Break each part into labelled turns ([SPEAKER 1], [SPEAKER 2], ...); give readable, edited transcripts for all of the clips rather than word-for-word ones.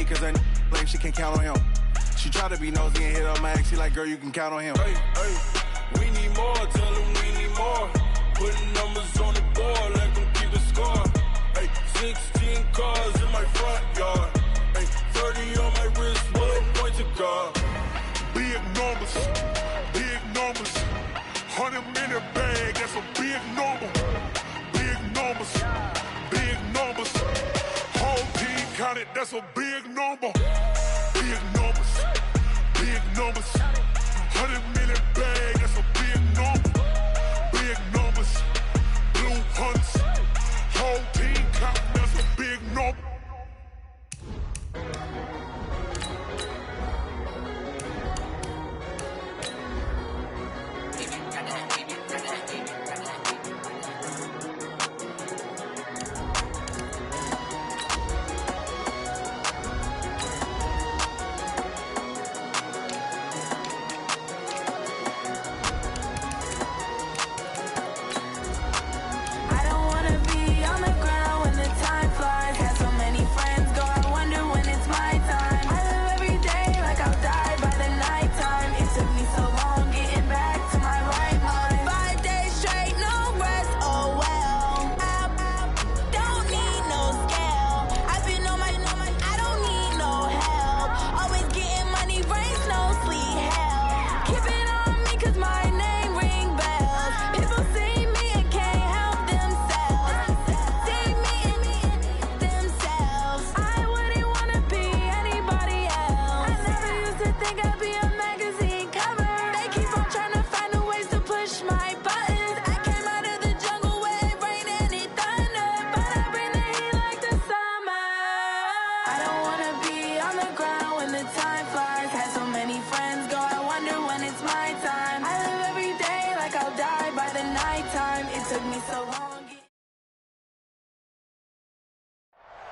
[SPEAKER 1] cause that lame, she can't count on him. She try to be nosy and hit up my ex. She like, girl, you can count on him.
[SPEAKER 2] Hey, hey, we need more, tell them we need more. Putting numbers on the board, let them keep the score. Hey, 16 cars in my front yard. Hey, 30 on my wrist, what a point to guard.
[SPEAKER 3] Big numbers, 100-minute bag, that's a big number. Big numbers, whole team counted, that's a big number. Big numbers, 100-minute bag, that's a big number. Big numbers, blue hunts, whole team counting, that's a big number.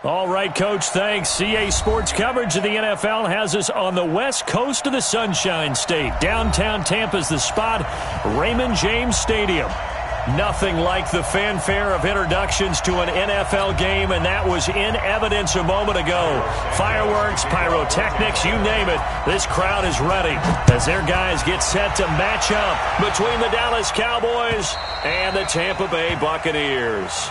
[SPEAKER 4] All right, Coach, thanks. CA Sports coverage of the NFL has us on the west coast of the Sunshine State. Downtown Tampa's the spot, Raymond James Stadium. Nothing like the fanfare of introductions to an NFL game, and that was in evidence a moment ago. Fireworks, pyrotechnics, you name it. This crowd is ready as their guys get set to match up between the Dallas Cowboys and the Tampa Bay Buccaneers.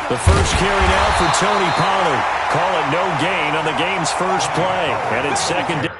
[SPEAKER 4] The first carry now for Tony Pollard. Call it no gain on the game's first play. And it's second down.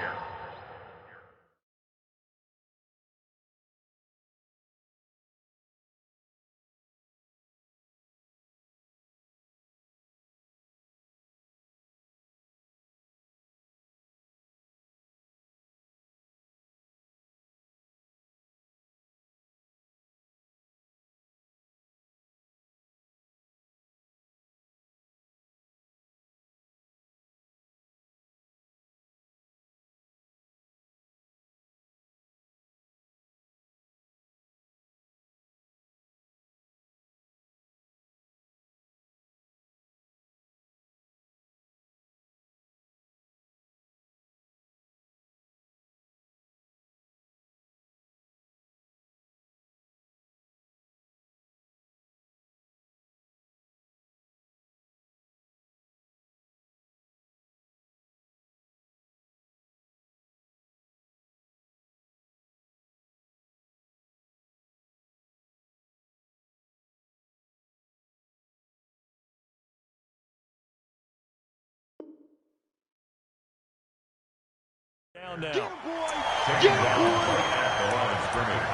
[SPEAKER 4] Down now.
[SPEAKER 5] Taking down at the line of scrimmage.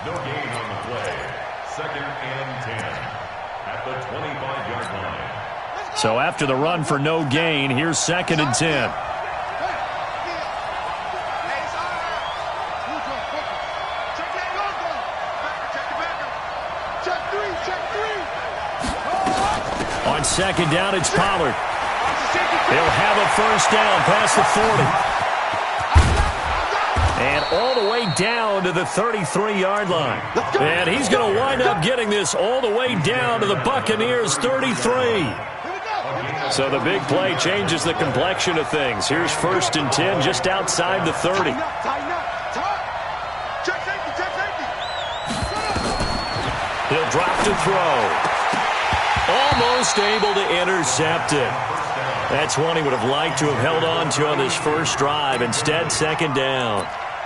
[SPEAKER 5] No gain on the play. 2nd and 10 at the 25-yard line.
[SPEAKER 4] So after the run for no gain, here's 2nd and 10. On 2nd down, it's Pollard. They'll have a first down past the 40. And all the way down to the 33-yard line. And he's going to wind up getting this all the way down to the Buccaneers' 33. So the big play changes the complexion of things. Here's 1st and 10 just outside the 30. He'll drop to throw. Almost able to intercept it. That's one he would have liked to have held on to on this first drive. Instead, 2nd down.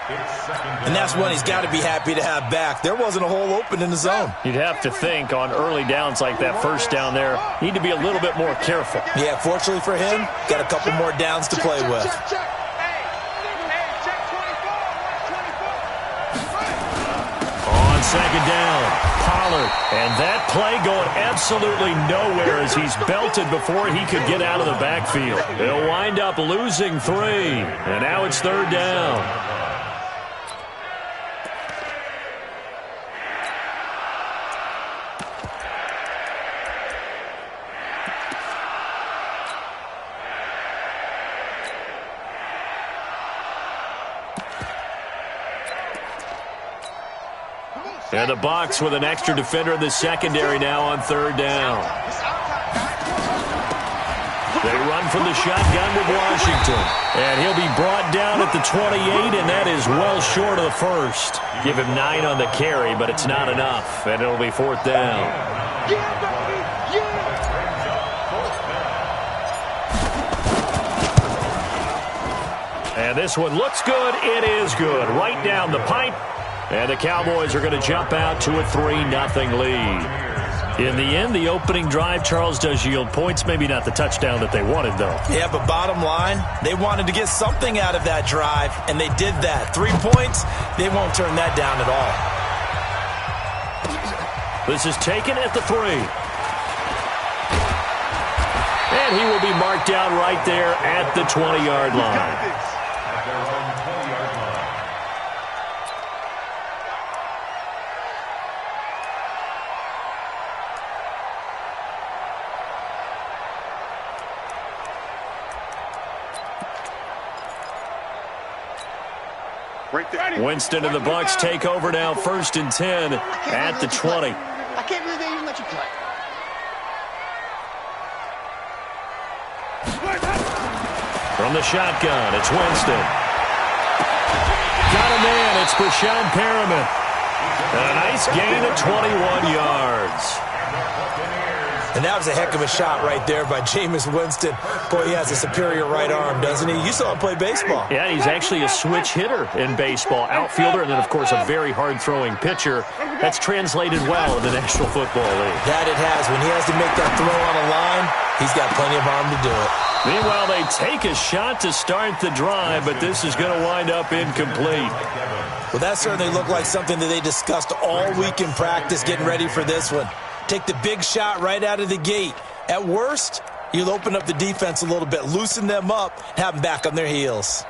[SPEAKER 6] And that's one he's got to be happy to have back. There wasn't a hole open in the zone.
[SPEAKER 4] You'd have to think on early downs like that, first down there, need to be a little bit more careful.
[SPEAKER 6] Yeah, fortunately for him, got a couple more downs to play with.
[SPEAKER 4] On 2nd down, Pollard. And that play going absolutely nowhere as he's belted before he could get out of the backfield. They'll wind up losing 3. And now it's 3rd down. And the Bucs with an extra defender in the secondary now on 3rd down. They run from the shotgun with Washington. And he'll be brought down at the 28, and that is well short of the first. Give him 9 on the carry, but it's not enough. And it'll be 4th down. And this one looks good. It is good. Right down the pipe. And the Cowboys are going to jump out to a 3-0 lead. In the end, the opening drive, Charles, does yield points. Maybe not the touchdown that they wanted, though.
[SPEAKER 6] Yeah, but bottom line, they wanted to get something out of that drive, and they did that. 3 points, they won't turn that down at all.
[SPEAKER 4] This is taken at the 3. And he will be marked down right there at the 20-yard line. Winston and the Bucs take over now, 1st and 10 at the 20.
[SPEAKER 7] I can't believe they even let you play.
[SPEAKER 4] From the shotgun, it's Winston. Got a man, it's Breshad Perriman. And a nice gain of 21 yards.
[SPEAKER 6] And that was a heck of a shot right there by Jameis Winston. Boy, he has a superior right arm, doesn't he? You saw him play baseball.
[SPEAKER 4] Yeah, he's actually a switch hitter in baseball. Outfielder, and then, of course, a very hard-throwing pitcher. That's translated well in the National Football League.
[SPEAKER 6] That it has. When he has to make that throw on a line, he's got plenty of arm to do it.
[SPEAKER 4] Meanwhile, they take a shot to start the drive, but this is going to wind up incomplete.
[SPEAKER 6] Well, that certainly looked like something that they discussed all week in practice getting ready for this one. Take the big shot right out of the gate. At worst, you'll open up the defense a little bit, loosen them up, have them back on their heels.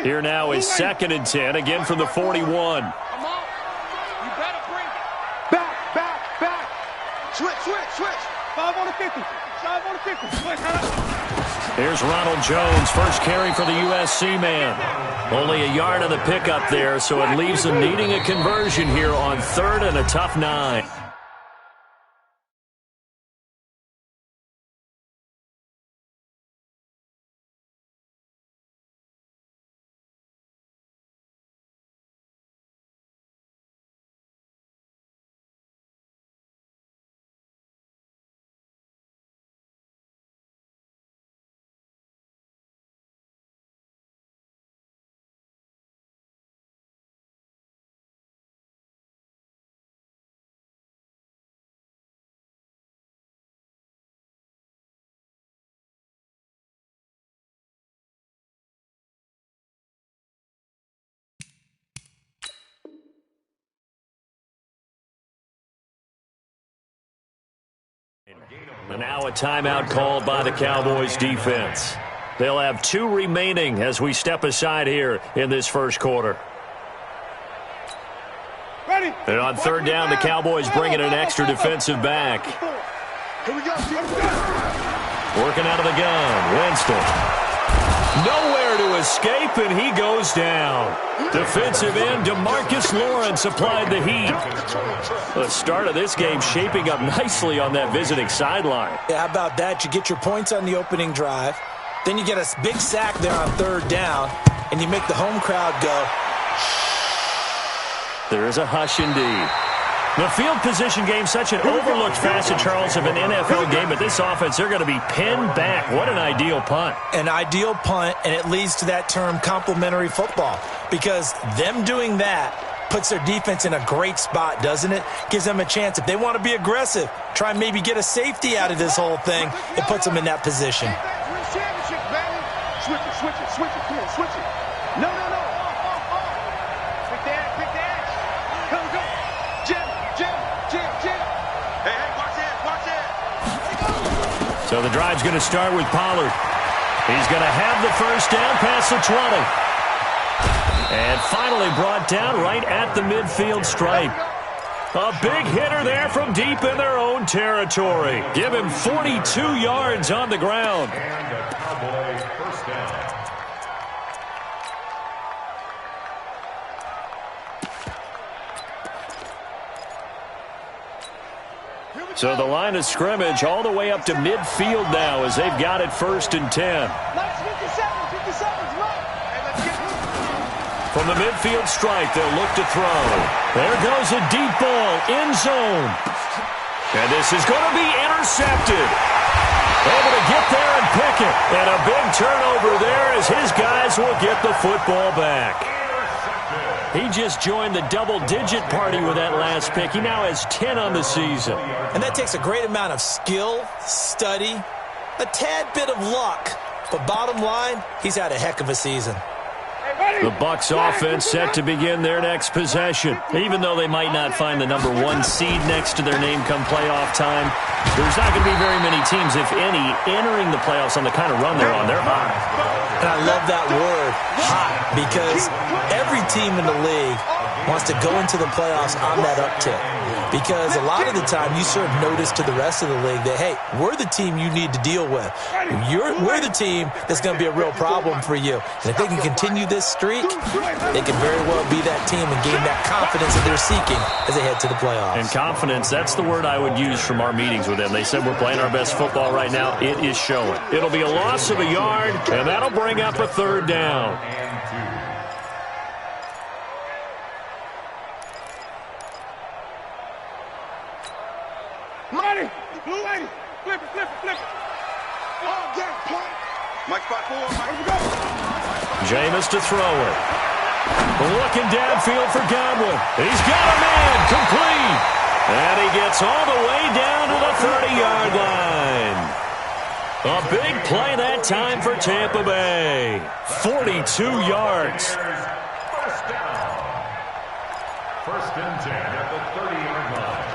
[SPEAKER 4] Here now is 2nd and 10, again from the 41.
[SPEAKER 7] Come on. You better bring it. Back. Switch. 5 on the 50. 5 on the 50. Switch,
[SPEAKER 4] Here's Ronald Jones, first carry for the USC man. Only a yard on the pickup there, so it leaves them needing a conversion here on 3rd and a tough 9. And now a timeout called by the Cowboys defense. They'll have 2 remaining as we step aside here in this first quarter. And on 3rd down, the Cowboys bring in an extra defensive back.
[SPEAKER 7] Here we go.
[SPEAKER 4] Working out of the gun, Winston. Nowhere to escape, and he goes down. Defensive end DeMarcus Lawrence applied the heat. The start of this game shaping up nicely on that visiting sideline.
[SPEAKER 6] Yeah, how about that? You get your points on the opening drive. Then you get a big sack there on third down, and you make the home crowd go.
[SPEAKER 4] There is a hush indeed. The field position game, such an overlooked facet, Charles, of an NFL game, but this offense, they're going to be pinned back. What an ideal punt.
[SPEAKER 6] An ideal punt, and it leads to that term complementary football, because them doing that puts their defense in a great spot, doesn't it? Gives them a chance. If they want to be aggressive, try and maybe get a safety out of this whole thing, it puts them in that position.
[SPEAKER 7] Switch it. Come on, switch it. No. Pick the edge. Go. Jim. Hey, watch it.
[SPEAKER 4] So the drive's going to start with Pollard. He's going to have the first down past the 20. And finally brought down right at the midfield stripe. A big hitter there from deep in their own territory. Give him 42 yards on the ground.
[SPEAKER 5] And a Cowboy first down.
[SPEAKER 4] So the line of scrimmage all the way up to midfield now as they've got it 1st and 10. From the midfield stripe, they'll look to throw. There goes a deep ball, end zone. And this is going to be intercepted. Able to get there and pick it. And a big turnover there as his guys will get the football back. He just joined the double-digit party with that last pick. He now has 10 on the season.
[SPEAKER 6] And that takes a great amount of skill, study, a tad bit of luck. But bottom line, he's had a heck of a season.
[SPEAKER 4] The Bucs offense set to begin their next possession. Even though they might not find the number 1 seed next to their name come playoff time, there's not going to be very many teams, if any, entering the playoffs on the kind of run they're on. They're hot.
[SPEAKER 6] And I love that word, hot, because every team in the league wants to go into the playoffs on that uptick. Because a lot of the time you serve notice to the rest of the league that, hey, we're the team you need to deal with. We're the team that's going to be a real problem for you. And if they can continue this streak, they can very well be that team and gain that confidence that they're seeking as they head to the playoffs.
[SPEAKER 4] And confidence, that's the word I would use from our meetings with them. They said we're playing our best football right now. It is showing. It'll be a loss of a yard, and that'll bring up a 3rd down.
[SPEAKER 7] Money! Blue lady! Flip it! Oh, get it, point! Mike spot 4, Mike. Go!
[SPEAKER 4] Jameis to throw it. Looking downfield for Godwin. He's got a man, complete. And he gets all the way down to the 30-yard line. A big play that time for Tampa Bay. 42 yards.
[SPEAKER 5] First down. 1st and 10 at the 30-yard line.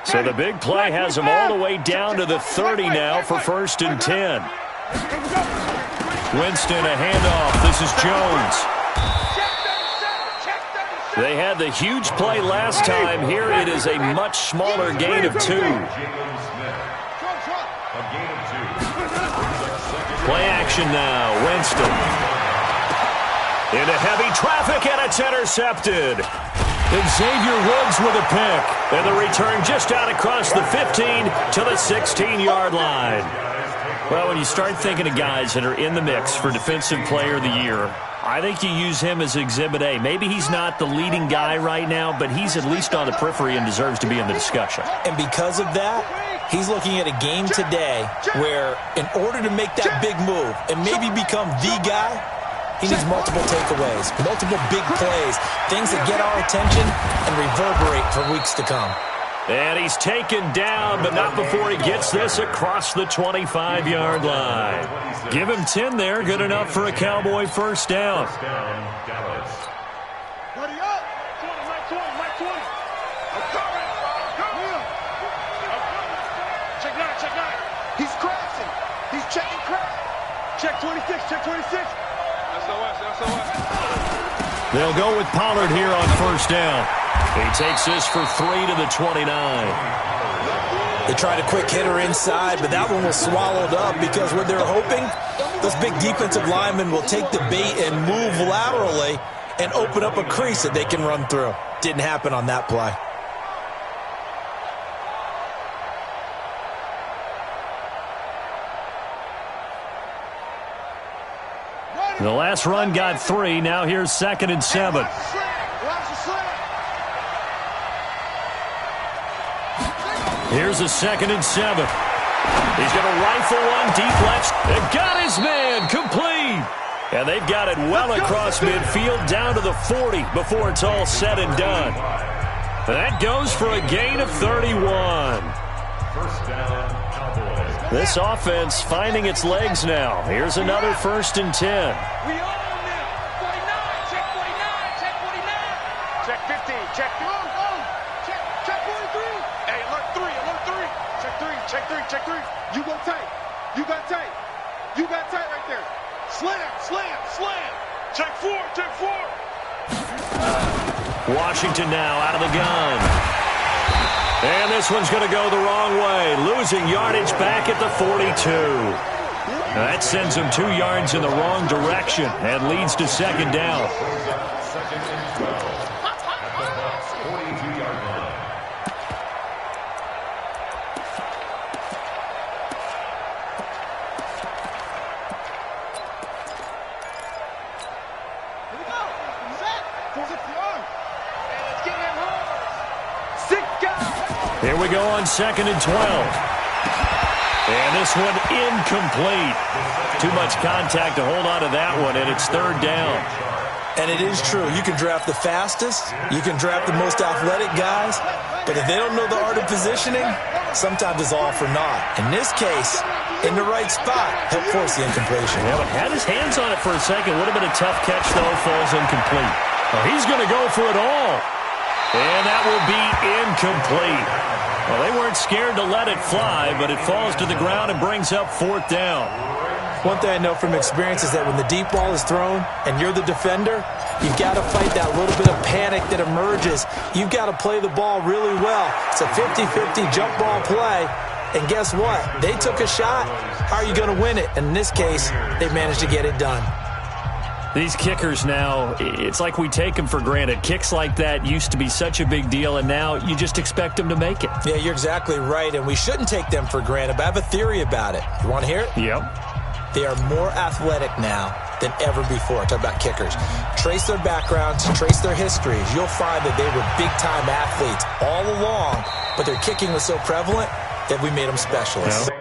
[SPEAKER 4] So the big play has him all the way down to the 30 now for 1st and 10. Winston, a handoff. This is Jones. They had the huge play last time. Here it is a much smaller gain of 2. Play action now. Winston. Into heavy traffic, and it's intercepted. And Xavier Woods with a pick. And the return just out across the 15 to the 16-yard line. Well, when you start thinking of guys that are in the mix for Defensive Player of the Year, I think you use him as Exhibit A. Maybe he's not the leading guy right now, but he's at least on the periphery and deserves to be in the discussion.
[SPEAKER 6] And because of that, he's looking at a game today where in order to make that big move and maybe become the guy, he needs multiple takeaways, multiple big plays, things that get our attention and reverberate for weeks to come.
[SPEAKER 4] And he's taken down, but not before he gets this across the 25-yard line. Give him 10 there, good enough for a Cowboy first down.
[SPEAKER 5] Dallas.
[SPEAKER 7] Buddy up! 20, Mike 20. I'm coming! Check 9. He's crashing. He's checking crash. Check 26. SOS.
[SPEAKER 4] They'll go with Pollard here on first down. He takes this for 3 to the 29.
[SPEAKER 6] They tried a quick hitter inside, but that one was swallowed up because what they're hoping, those big defensive linemen will take the bait and move laterally and open up a crease that they can run through. Didn't happen on that play.
[SPEAKER 4] The last run got 3. Now here's 2nd and 7. Here's a 2nd and 7. He's going to rifle one deep left. They got his man complete. And they've got it well across midfield down to the 40 before it's all said and done. That goes for a gain of 31.
[SPEAKER 5] First down, Cowboys.
[SPEAKER 4] This offense finding its legs now. Here's another 1st and 10.
[SPEAKER 7] We own them. 49, check 49, check 49. Check 15, check 15. Check 43. Hey, alert 3. Check 3. You go tight. You got tight. You got tight right there. Slam. Check 4.
[SPEAKER 4] Washington now out of the gun. And this one's going to go the wrong way. Losing yardage back at the 42. That sends them 2 yards in the wrong direction and leads to 2nd down.
[SPEAKER 5] 2nd and 12 at the Bucs 42-yard line.
[SPEAKER 7] Here we go. Set. 60 yards. And let's get him home. 6 guys.
[SPEAKER 4] Here we go on 2nd and 12. And this one incomplete. Too much contact to hold on to that one, and it's 3rd down.
[SPEAKER 6] And it is true. You can draft the fastest. You can draft the most athletic guys. But if they don't know the art of positioning, sometimes it's all for naught. In this case, in the right spot, help force the incompletion.
[SPEAKER 4] Yeah, but had his hands on it for a second. Would have been a tough catch, though. Falls incomplete. Well, he's going to go for it all. And that will be incomplete. Well, they weren't scared to let it fly, but it falls to the ground and brings up 4th down.
[SPEAKER 6] One thing I know from experience is that when the deep ball is thrown and you're the defender, you've got to fight that little bit of panic that emerges. You've got to play the ball really well. It's a 50-50 jump ball play. And guess what? They took a shot. How are you going to win it? And in this case, they managed to get it done.
[SPEAKER 4] These kickers now, it's like we take them for granted. Kicks like that used to be such a big deal, and now you just expect them to make it.
[SPEAKER 6] Yeah, you're exactly right, and we shouldn't take them for granted, but I have a theory about it. You want to hear it?
[SPEAKER 4] Yep.
[SPEAKER 6] They are more athletic now than ever before. Talk about kickers. Trace their backgrounds, trace their histories. You'll find that they were big-time athletes all along, but their kicking was so prevalent that we made them specialists.
[SPEAKER 4] Yep.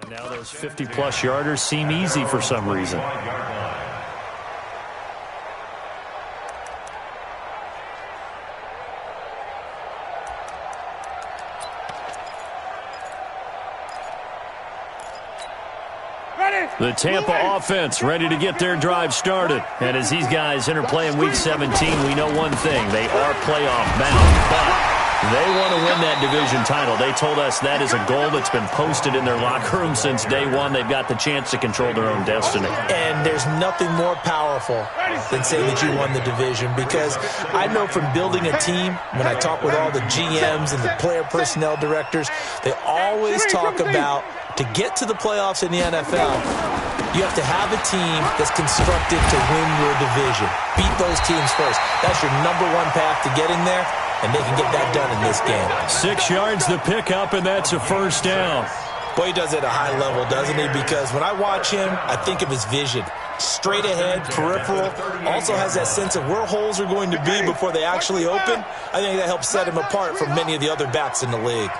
[SPEAKER 4] And now those 50-plus yarders seem easy for some reason. The Tampa offense ready to get their drive started. And as these guys enter play in Week 17, we know one thing. They are playoff bound, but they want to win that division title. They told us that is a goal that's been posted in their locker room since day one. They've got the chance to control their own destiny.
[SPEAKER 6] And there's nothing more powerful than saying that you won the division, because I know from building a team, when I talk with all the GMs and the player personnel directors, they always talk about, to get to the playoffs in the NFL, you have to have a team that's constructed to win your division. Beat those teams first. That's your number one path to getting there. and they can get that done in this game.
[SPEAKER 4] 6 yards the pickup, and that's a first down.
[SPEAKER 6] Boy, he does it at a high level, doesn't he? Because when I watch him, I think of his vision. Straight ahead, peripheral, also has that sense of where holes are going to be before they actually open. I think that helps set him apart from many of the other backs in the league.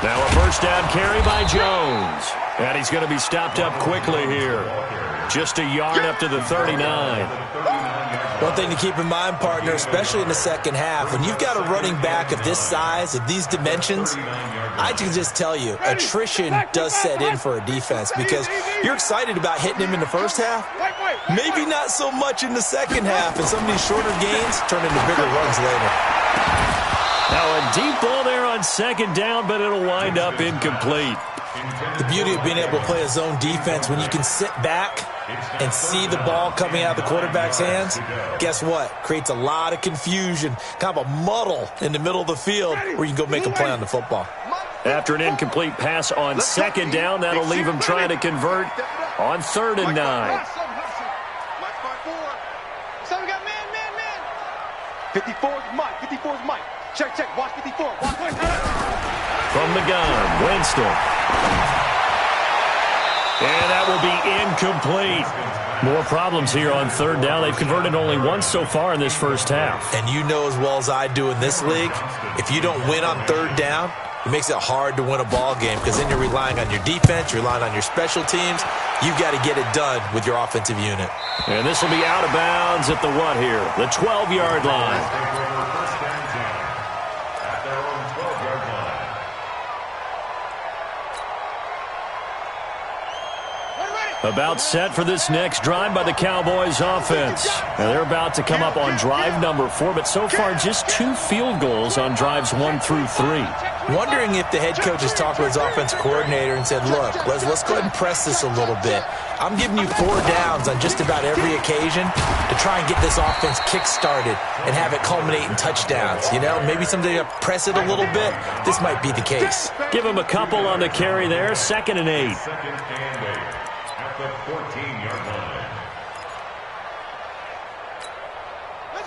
[SPEAKER 4] Now a first down carry by Jones. And he's going to be stopped up quickly here. Just a yard up to the 39.
[SPEAKER 6] One thing to keep in mind, partner, especially in the second half, when you've got a running back of this size, of these dimensions, I can just tell you, attrition does set in for a defense because you're excited about hitting him in the first half. Maybe not so much in the second half, and some of these shorter gains turn into bigger runs later.
[SPEAKER 4] Now a deep ball there on second down, but it'll wind up incomplete.
[SPEAKER 6] The beauty of being able to play a zone defense when you can sit back and see the ball coming out of the quarterback's hands, guess what? Creates a lot of confusion, kind of a muddle in the middle of the field where you can go make a play on the football.
[SPEAKER 4] After an incomplete pass on second down, that'll leave him trying to convert on 3rd and 9.
[SPEAKER 7] So we got man. 54's Mike. 54's Mike. Check. Watch 54. Watch.
[SPEAKER 4] From the gun, Winston. And that will be incomplete. More problems here on 3rd down. They've converted only once so far in this first half.
[SPEAKER 6] And you know as well as I do in this league, if you don't win on 3rd down, it makes it hard to win a ball game because then you're relying on your defense, you're relying on your special teams. You've got to get it done with your offensive unit.
[SPEAKER 4] And this will be out of bounds at the what here? The 12-yard line. About set for this next drive by the Cowboys offense. Now they're about to come up on drive number 4, but so far just 2 field goals on drives 1 through 3.
[SPEAKER 6] Wondering if the head coach has talked with his offensive coordinator and said, look, let's go ahead and press this a little bit. I'm giving you 4 downs on just about every occasion to try and get this offense kick-started and have it culminate in touchdowns. You know, maybe someday I'll press it a little bit. This might be the case.
[SPEAKER 4] Give him a couple on the carry there. 2nd and 8.
[SPEAKER 5] The 14-yard line.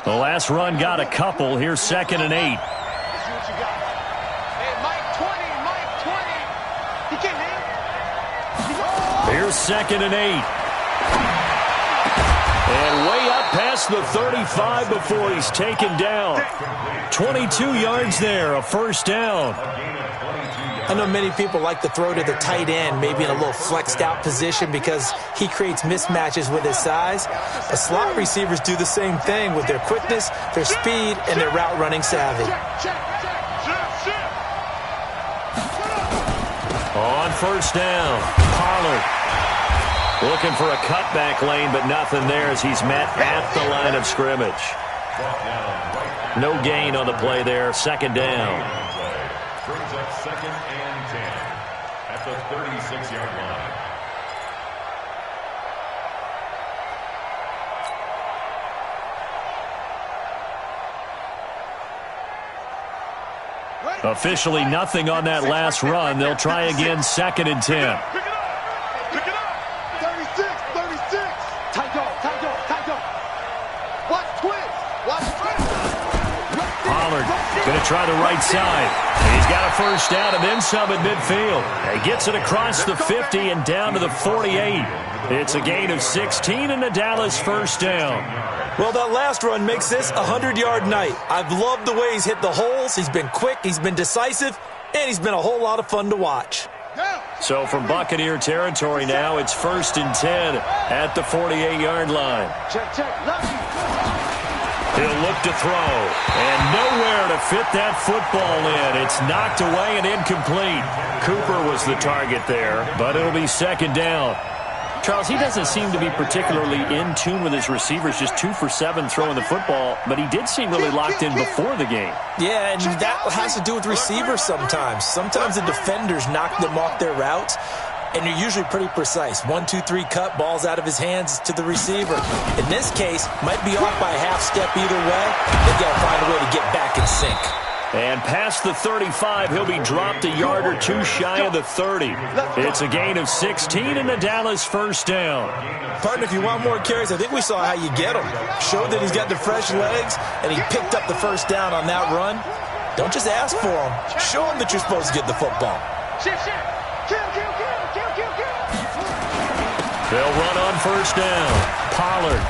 [SPEAKER 4] The last run got a couple. Here's 2nd and 8.
[SPEAKER 7] Hey, Mike 20. He can't hit.
[SPEAKER 4] Here's 2nd and 8. And way up past the 35 before he's taken down. 22 yards there, a first down.
[SPEAKER 6] I know many people like to throw to the tight end, maybe in a little flexed out position because he creates mismatches with his size. But slot receivers do the same thing with their quickness, their speed, and their route running savvy.
[SPEAKER 4] On first down, Pollard looking for a cutback lane, but nothing there as he's met at the line of scrimmage. No gain on the play there, 2nd down.
[SPEAKER 5] Brings up 2nd and 10 at the 36-yard line.
[SPEAKER 4] Officially nothing on that last run. They'll try again, 2nd and 10.
[SPEAKER 7] Pick it up. 36. Tight go. Watch twist.
[SPEAKER 4] Pollard going to try the right side. And he's got a first down and then some at midfield. He gets it across the 50 and down to the 48. It's a gain of 16 and a Dallas first down.
[SPEAKER 6] Well, that last run makes this a 100-yard night. I've loved the way he's hit the holes. He's been quick, he's been decisive, and he's been a whole lot of fun to watch.
[SPEAKER 4] So from Buccaneer territory now, it's 1st and 10 at the 48-yard line.
[SPEAKER 7] Check.
[SPEAKER 4] He'll look to throw, and nowhere to fit that football in. It's knocked away and incomplete. Cooper was the target there, but it'll be 2nd down. Charles, he doesn't seem to be particularly in tune with his receivers, just 2 for 7 throwing the football, but he did seem really locked in before the game.
[SPEAKER 6] Yeah, and that has to do with receivers sometimes. Sometimes the defenders knock them off their routes, and you're usually pretty precise. 1, 2, 3 cut, balls out of his hands to the receiver. In this case, might be off by a half step either way. They've got to find a way to get back in sync.
[SPEAKER 4] And past the 35, he'll be dropped a yard or two shy of the 30. It's a gain of 16 and the Dallas first down.
[SPEAKER 6] Partner, if you want more carries, I think we saw how you get them. Showed that he's got the fresh legs, and he picked up the first down on that run. Don't just ask for them. Show them that you're supposed to get the football.
[SPEAKER 4] They'll run on first down. Pollard.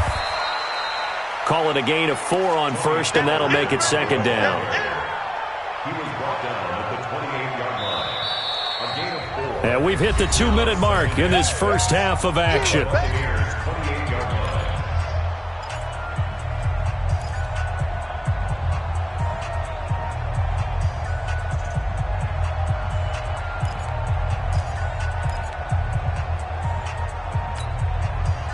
[SPEAKER 4] Call it a gain of 4 on first, and that'll make it second down.
[SPEAKER 5] He was brought down at the 28-yard line. A gain of 4.
[SPEAKER 4] And we've hit the 2-minute mark in this first half of action.
[SPEAKER 5] Buccaneers 28-yard line.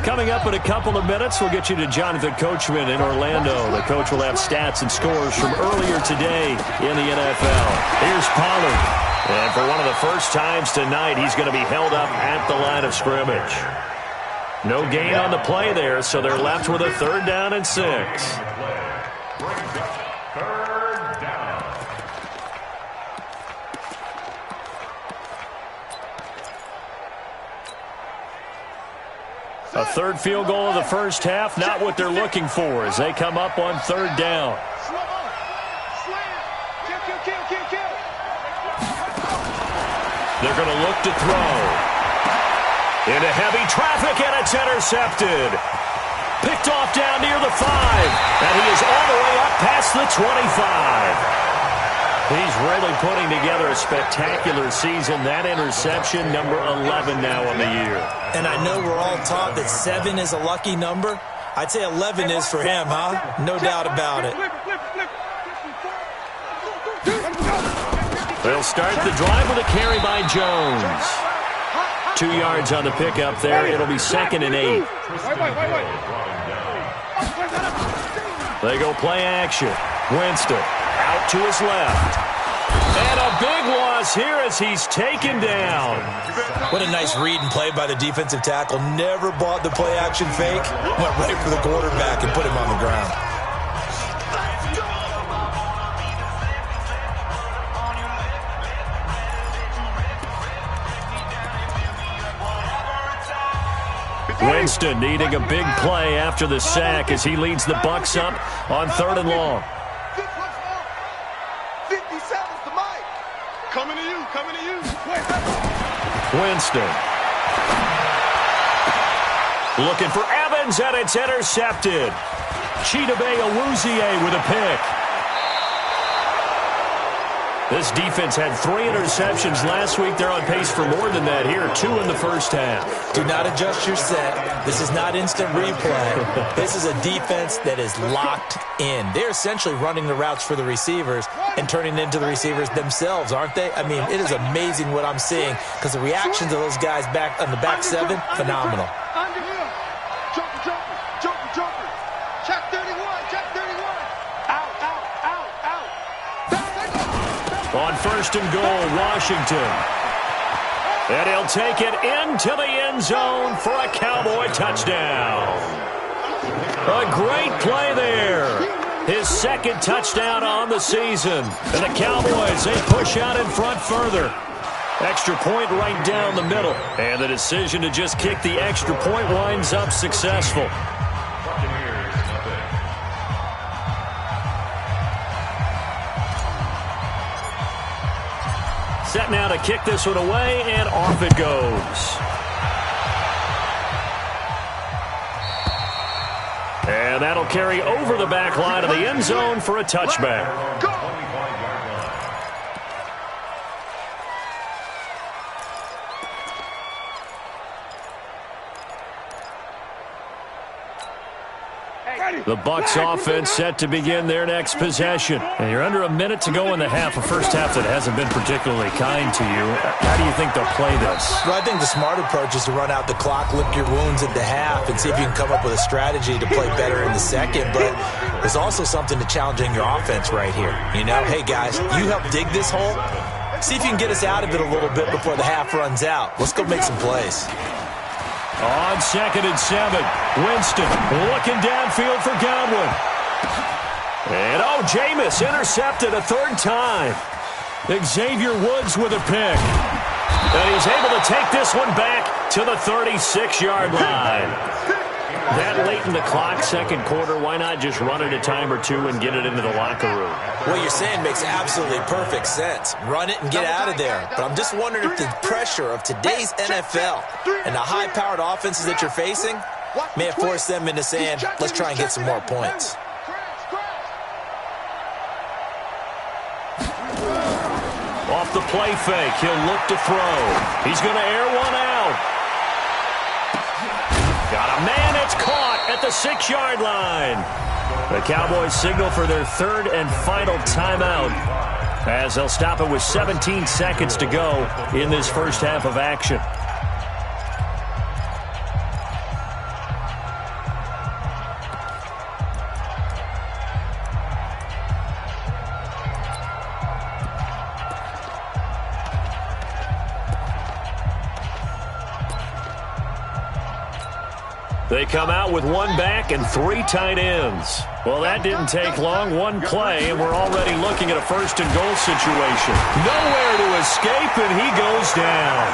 [SPEAKER 4] Coming up in a couple of minutes, we'll get you to Jonathan Coachman in Orlando. The coach will have stats and scores from earlier today in the NFL. Here's Pollard. And for one of the first times tonight, he's going to be held up at the line of scrimmage. No gain on the play there, so they're left with a 3rd down and 6.
[SPEAKER 5] Brings up 3rd down.
[SPEAKER 4] A 3rd field goal of the first half, not what they're looking for as they come up on 3rd down. They're going to look to throw. Into heavy traffic, and it's intercepted. Picked off down near the 5, and he is all the way up past the 25. He's really putting together a spectacular season. That interception, number 11 now on the year.
[SPEAKER 6] And I know we're all taught that 7 is a lucky number. I'd say 11 is for him, huh? No doubt about it.
[SPEAKER 4] They'll start the drive with a carry by Jones. 2 yards on the pickup there. It'll be 2nd and 8. They go play action. Winston out to his left. And a big loss here as he's taken down.
[SPEAKER 6] What a nice read and play by the defensive tackle. Never bought the play action fake. Went right for the quarterback and put him on the ground.
[SPEAKER 4] Winston needing a big play after the sack as he leads the Bucs up on 3rd and long.
[SPEAKER 7] 57's the mic. Coming to you, coming to you.
[SPEAKER 4] Winston. Looking for Evans, and it's intercepted. Chidobe Awuzie with a pick. This defense had 3 interceptions last week. They're on pace for more than that here. 2 in the first half.
[SPEAKER 6] Do not adjust your set. This is not instant replay. This is a defense that is locked in. They're essentially running the routes for the receivers and turning into the receivers themselves, aren't they? I mean, it is amazing what I'm seeing because the reactions of those guys back on the back 7, phenomenal.
[SPEAKER 7] Jumper. Check 31. Out.
[SPEAKER 4] On 1st and goal, Washington. And he'll take it into the end zone for a Cowboy touchdown. A great play there. His 2nd touchdown on the season. And the Cowboys, they push out in front further. Extra point right down the middle. And the decision to just kick the extra point winds up successful. Set now to kick this one away, and off it goes. And that'll carry over the back line of the end zone for a touchback. The Bucs offense set to begin their next possession. And you're under a minute to go in the half, a first half that hasn't been particularly kind to you. How do you think they'll play this?
[SPEAKER 6] Well, I think the smart approach is to run out the clock, lick your wounds at the half, and see if you can come up with a strategy to play better in the second. But there's also something to challenging your offense right here. You know, hey, guys, you help dig this hole. See if you can get us out of it a little bit before the half runs out. Let's go make some plays.
[SPEAKER 4] On 2nd and 7, Winston looking downfield for Godwin. And, Jameis intercepted a third time. Xavier Woods with a pick. And he's able to take this one back to the 36-yard line. That late in the clock, second quarter, why not just run it a time or two and get it into the locker room?
[SPEAKER 6] What you're saying makes absolutely perfect sense. Run it and get out of there. But I'm just wondering if the pressure of today's NFL and the high-powered offenses that you're facing may have forced them into saying, let's try and get some more points.
[SPEAKER 4] Off the play fake, he'll look to throw. He's going to air one out. Got a man, it's caught at the 6-yard line. The Cowboys signal for their third and final timeout as they'll stop it with 17 seconds to go in this first half of action. They come out with one back and 3 tight ends. Well, that didn't take long. One play, and we're already looking at a first-and-goal situation. Nowhere to escape, and he goes down.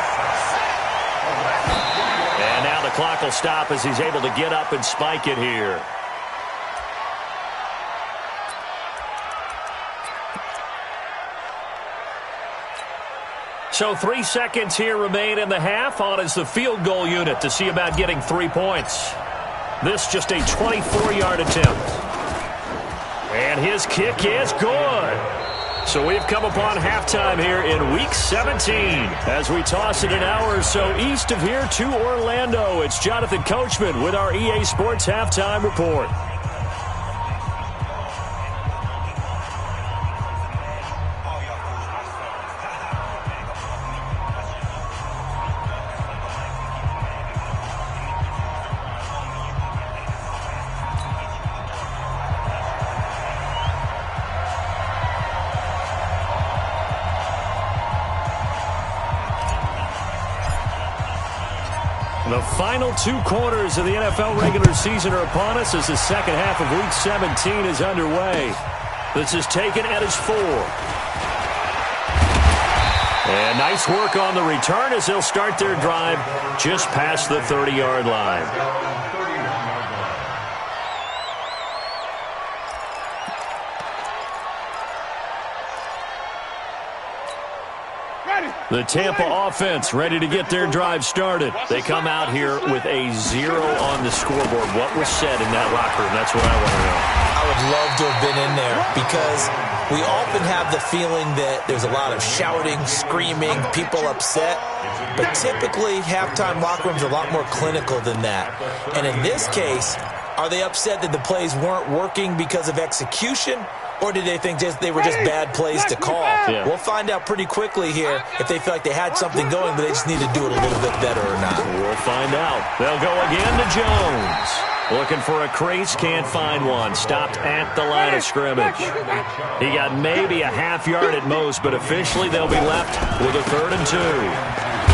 [SPEAKER 4] And now the clock will stop as he's able to get up and spike it here. So 3 seconds here remain in the half. On is the field goal unit to see about getting 3 points. This just a 24-yard attempt. And his kick is good. So we've come upon halftime here in Week 17 as we toss it an hour or so east of here to Orlando. It's Jonathan Coachman with our EA Sports Halftime Report. The final 2 quarters of the NFL regular season are upon us as the second half of Week 17 is underway. This is taken at his 4. And nice work on the return as they'll start their drive just past the 30-yard line. The Tampa offense ready to get their drive started. They come out here with a 0 on the scoreboard. What was said in that locker room? That's what I want to know.
[SPEAKER 6] I would love to have been in there because we often have the feeling that there's a lot of shouting, screaming, people upset. But typically, halftime locker rooms are a lot more clinical than that. And in this case, are they upset that the plays weren't working because of execution? Or did they think they were just bad plays to call?
[SPEAKER 4] Yeah.
[SPEAKER 6] We'll find out pretty quickly here if they feel like they had something going, but they just need to do it a little bit better or not.
[SPEAKER 4] We'll find out. They'll go again to Jones. Looking for a crease, can't find one. Stopped at the line of scrimmage. He got maybe a half yard at most, but officially they'll be left with a 3rd and 2.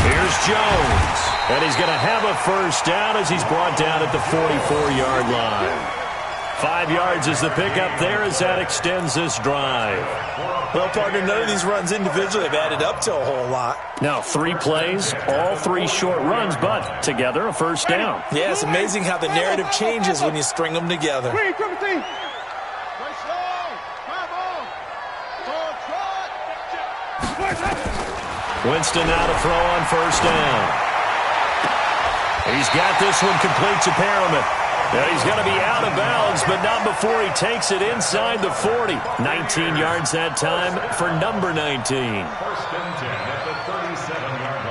[SPEAKER 4] Here's Jones. And he's going to have a first down as he's brought down at the 44-yard line. 5 yards is the pickup there as that extends this drive.
[SPEAKER 6] Well, partner, none of these runs individually have added up to a whole lot.
[SPEAKER 4] Now 3 plays, all 3 short runs, but together a first down.
[SPEAKER 6] Yeah, it's amazing how the narrative changes when you string them together.
[SPEAKER 4] Winston now to throw on first down. He's got this one complete to Perriman. And he's going to be out of bounds, but not before he takes it inside the 40. 19 yards that time for number 19.
[SPEAKER 5] First and 10 at the 37-yard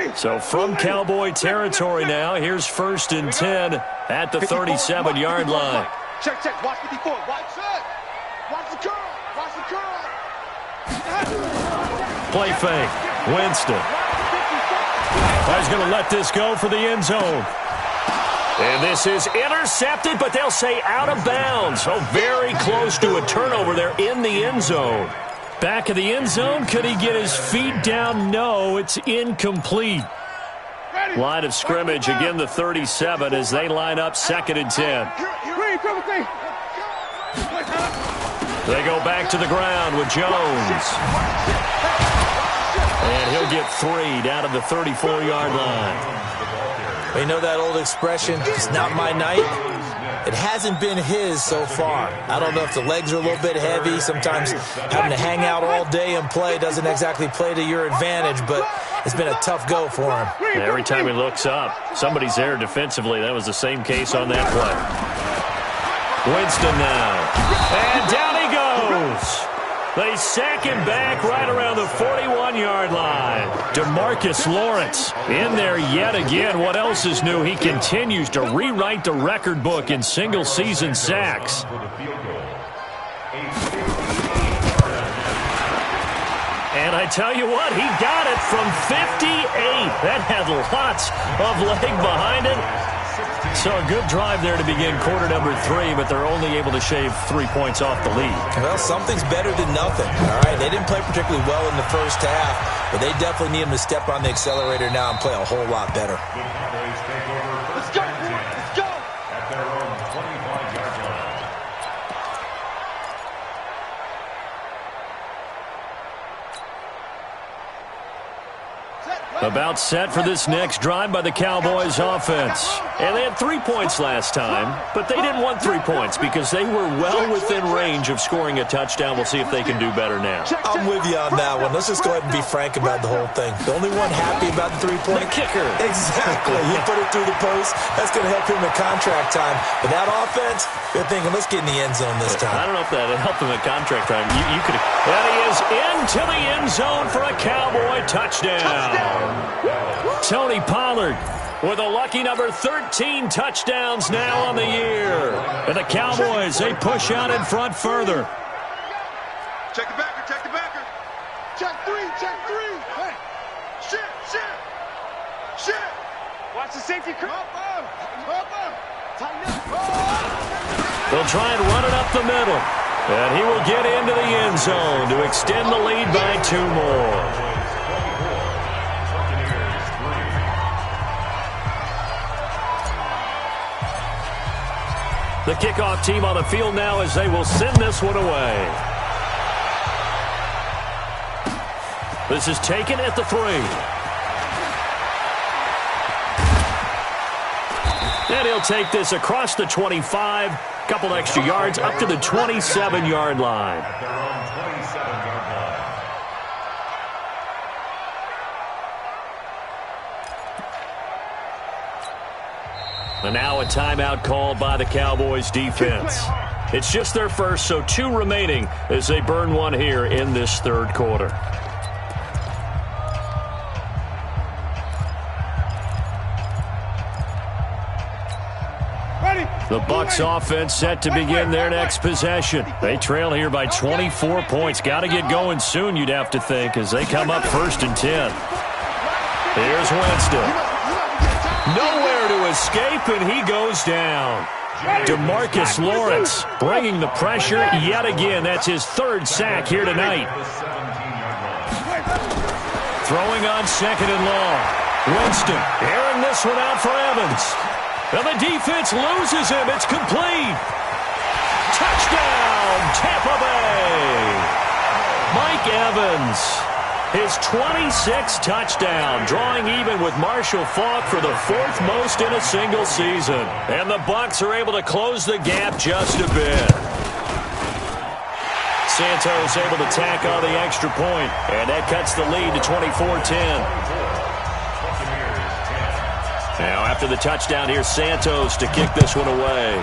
[SPEAKER 5] line.
[SPEAKER 4] So from Cowboy territory now, here's 1st and 10 at the 37-yard line.
[SPEAKER 7] Check, watch 54, watch it. Watch the curl, watch the curl.
[SPEAKER 4] Play fake, Winston. He's going to let this go for the end zone. And this is intercepted, but they'll say out of bounds. So very close to a turnover there in the end zone. Back of the end zone. Could he get his feet down? No, it's incomplete. Line of scrimmage, again the 37 as they line up 2nd and 10. They go back to the ground with Jones. And he'll get 3 down to the 34-yard line.
[SPEAKER 6] You know that old expression, it's not my night? It hasn't been his so far. I don't know if the legs are a little bit heavy. Sometimes having to hang out all day and play doesn't exactly play to your advantage, but it's been a tough go for him.
[SPEAKER 4] Every time he looks up, somebody's there defensively. That was the same case on that play. Winston now. And down he goes. They sack him back right around the 41-yard line. DeMarcus Lawrence in there yet again. What else is new? He continues to rewrite the record book in single-season sacks. And I tell you what, he got it from 58. That had lots of leg behind it. So a good drive there to begin quarter number 3, but they're only able to shave 3 points off the lead.
[SPEAKER 6] Well, something's better than nothing, all right? They didn't play particularly well in the first half, but they definitely need him to step on the accelerator now and play a whole lot better.
[SPEAKER 7] Let's go! Let's go!
[SPEAKER 5] At their own 25-yard line.
[SPEAKER 4] About set for this next drive by the Cowboys offense. And they had 3 points last time, but they didn't want 3 points because they were well within range of scoring a touchdown. We'll see if they can do better now.
[SPEAKER 6] I'm with you on that one. Let's just go ahead and be frank about the whole thing. The only one happy about the 3-point
[SPEAKER 4] kicker.
[SPEAKER 6] Exactly. He put it through the post. That's going to help him at contract time. But that offense, they're thinking, let's get in the end zone this time.
[SPEAKER 4] I don't know if that helped him at contract time. You could. And he is into the end zone for a Cowboy touchdown. Tony Pollard with a lucky number 13 touchdowns now on the year. And the Cowboys, they push out in front further.
[SPEAKER 7] Check the backer, check the backer. Check 3, check 3. Hey. Shit. Watch the safety. Tighten up.
[SPEAKER 4] They'll try and run it up the middle. And he will get into the end zone to extend the lead by 2 more. The kickoff team on the field now as they will send this one away. This is taken at the 3. And he'll take this across the 25. Couple extra yards up to the 27-yard line.
[SPEAKER 5] At their own 27-yard line.
[SPEAKER 4] And now a timeout called by the Cowboys defense. It's just their first, so 2 remaining as they burn one here in this third quarter. The Bucs offense set to begin their next possession. They trail here by 24 points. Got to get going soon, you'd have to think, as they come up 1st and 10. Here's Winston. Nowhere to escape, and he goes down. DeMarcus Lawrence bringing the pressure yet again. That's his 3rd sack here tonight. Throwing on 2nd and long. Winston airing this one out for Evans. And the defense loses him. It's complete. Touchdown, Tampa Bay. Mike Evans. His 26th touchdown, drawing even with Marshall Faulk for the 4th most in a single season. And the Bucs are able to close the gap just a bit. Santos able to tack on the extra point, and that cuts the lead to 24-10. Now after the touchdown, here's Santos to kick this one away.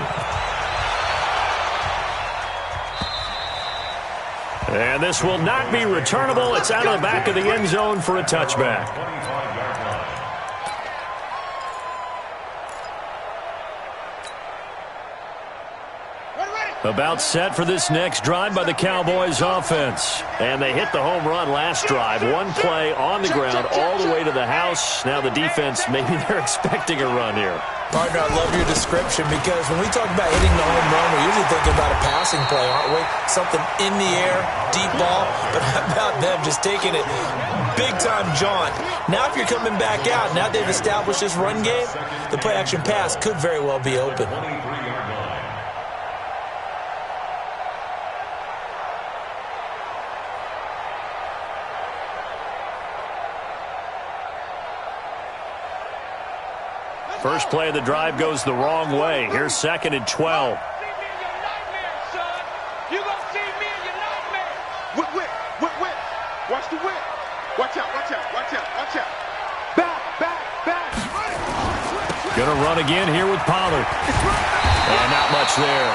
[SPEAKER 4] And this will not be returnable. It's out of the back of the end zone for a touchback. About set for this next drive by the Cowboys offense. And they hit the home run last drive. 1 play on the ground all the way to the house. Now the defense, maybe they're expecting a run here.
[SPEAKER 6] Partner, I love your description because when we talk about hitting the home run, we're usually thinking about a passing play, aren't we? Something in the air, deep ball, but how about them just taking it big-time jaunt? Now if you're coming back out, now they've established this run game, the play-action pass could very well be open.
[SPEAKER 4] First play of the drive goes the wrong way. Here's 2nd and 12.
[SPEAKER 7] Watch the whip. Watch out, watch out, watch out, watch out. Back.
[SPEAKER 4] Gonna run again here with Pollard. And not much there.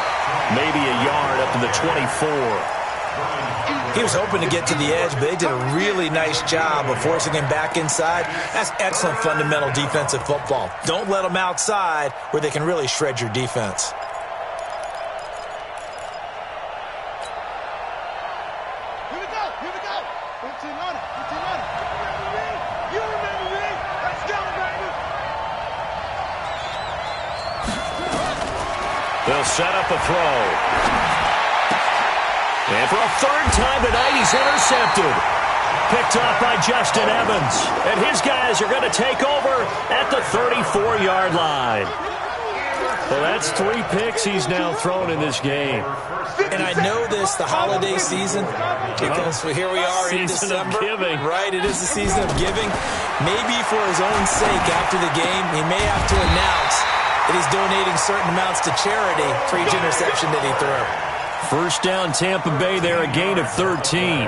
[SPEAKER 4] Maybe a yard up to the 24.
[SPEAKER 6] He was hoping to get to the edge, but they did a really nice job of forcing him back inside. That's excellent fundamental defensive football. Don't let them outside where they can really shred your defense.
[SPEAKER 7] Here we go. 15 on it. You remember me. Let's go, baby.
[SPEAKER 4] They'll set up a throw. And for a third time tonight, he's intercepted. Picked off by Justin Evans. And his guys are going to take over at the 34-yard line. Well, that's 3 picks he's now thrown in this game.
[SPEAKER 6] And I know this, the holiday season, because here we are in December.
[SPEAKER 4] Season of giving.
[SPEAKER 6] Right, it is the season of giving. Maybe for his own sake after the game, he may have to announce that he's donating certain amounts to charity for each interception that he threw.
[SPEAKER 4] First down, Tampa Bay there, a gain of 13.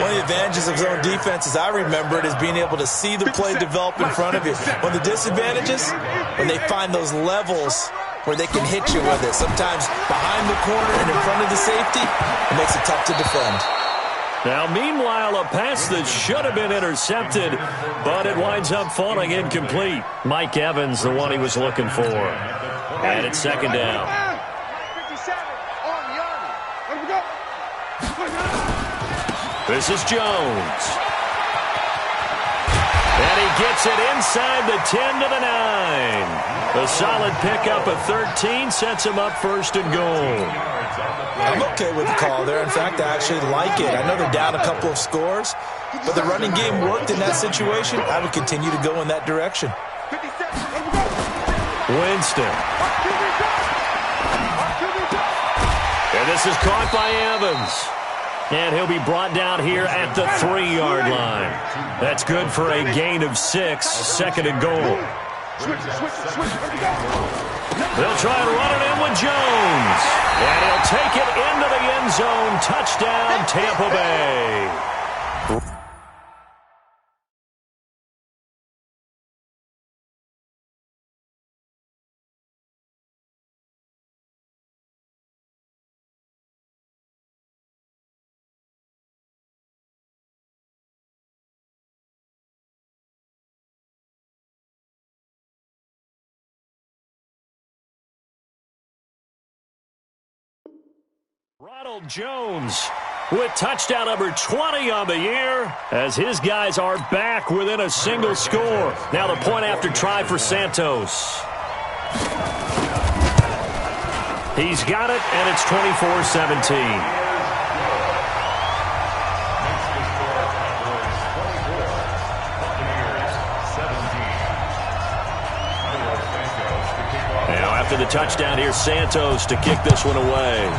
[SPEAKER 6] One of the advantages of zone defense, as I remember it, is being able to see the play develop in front of you. One of the disadvantages, when they find those levels where they can hit you with it. Sometimes behind the corner and in front of the safety, it makes it tough to defend.
[SPEAKER 4] Now, meanwhile, a pass that should have been intercepted, but it winds up falling incomplete. Mike Evans, the one he was looking for. And it's 2nd down. This is Jones. And he gets it inside the 10 to the 9. A solid pickup of 13 sets him up 1st and goal.
[SPEAKER 6] I'm okay with the call there. In fact, I actually like it. I know they're down a couple of scores, but the running game worked in that situation. I would continue to go in that direction.
[SPEAKER 4] Winston. And this is caught by Evans. And he'll be brought down here at the 3-yard line. That's good for a gain of 6, 2nd and goal. They'll try and run it in with Jones. And he'll take it into the end zone. Touchdown, Tampa Bay. Ronald Jones with touchdown number 20 on the year as his guys are back within a single score. Now the point after try for Santos. He's got it, and it's 24-17. After the touchdown, here's Santos to kick this one away.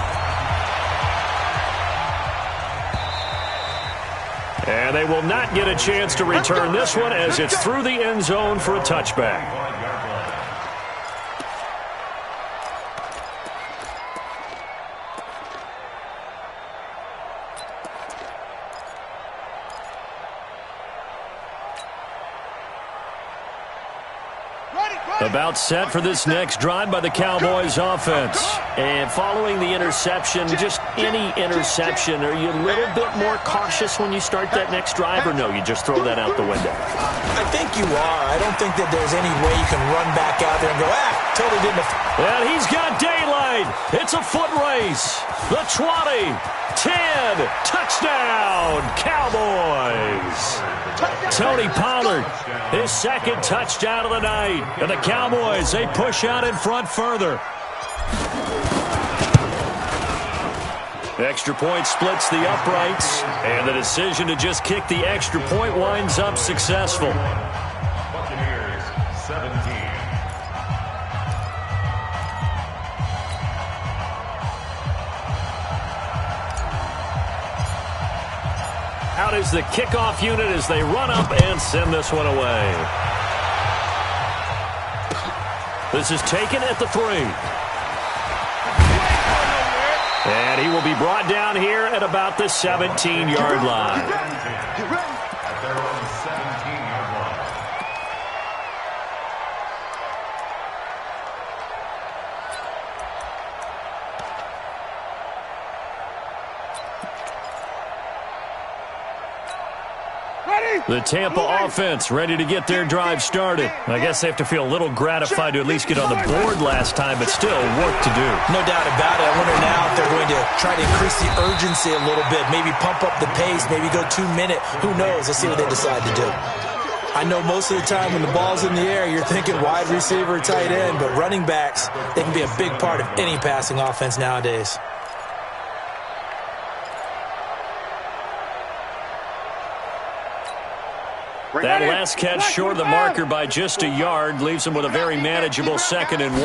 [SPEAKER 4] And they will not get a chance to return this one as it's through the end zone for a touchback. About set for this next drive by the Cowboys offense. And following the interception, just any interception, are you a little bit more cautious when you start that next drive, or no, you just throw that out the window?
[SPEAKER 6] I think you are. I don't think that there's any way you can run back out there and go, Totally didn't.
[SPEAKER 4] And he's got daylight. It's a foot race. The 20, 10, touchdown, Cowboys. Tony Pollard, his second touchdown of the night. And the Cowboys, they push out in front further. Extra point splits the uprights, and the decision to just kick the extra point winds up successful.
[SPEAKER 5] Buccaneers, 17.
[SPEAKER 4] Out is the kickoff unit as they run up and send this one away. This is taken at the 3. And he will be brought down here at about the 17-yard line.
[SPEAKER 5] At their own 17-yard line.
[SPEAKER 4] The Tampa offense ready to get their drive started. I guess they have to feel a little gratified to at least get on the board last time, but still work to do.
[SPEAKER 6] No doubt about it. I wonder now if they're going to try to increase the urgency a little bit, maybe pump up the pace, maybe go 2-minute. Who knows? Let's see what they decide to do. I know most of the time when the ball's in the air, you're thinking wide receiver, tight end, but running backs, they can be a big part of any passing offense nowadays.
[SPEAKER 4] That last catch short of the marker by just a yard leaves him with a very manageable 2nd and 1.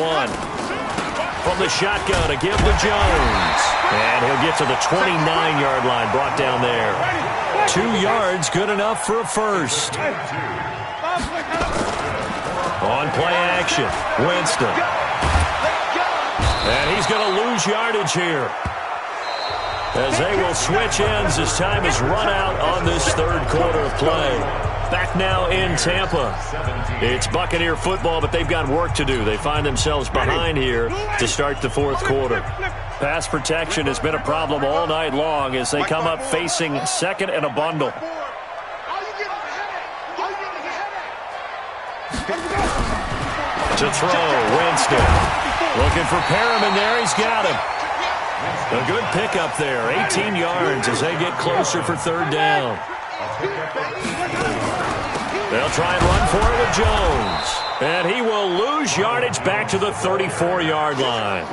[SPEAKER 4] From the shotgun, a give to Jones. And he'll get to the 29-yard line, brought down there. 2 yards, good enough for a first. On play action, Winston. And he's going to lose yardage here, as they will switch ends as time is run out on this third quarter of play. Back now in Tampa. It's Buccaneer football, but they've got work to do. They find themselves behind here to start the fourth quarter. Pass protection has been a problem all night long as they come up facing 2nd and a bundle. To throw, Winston. Looking for Perriman there. He's got him. A good pickup there. 18 yards as they get closer for 3rd down. They'll try and run for it with Jones. And he will lose yardage back to the 34-yard line.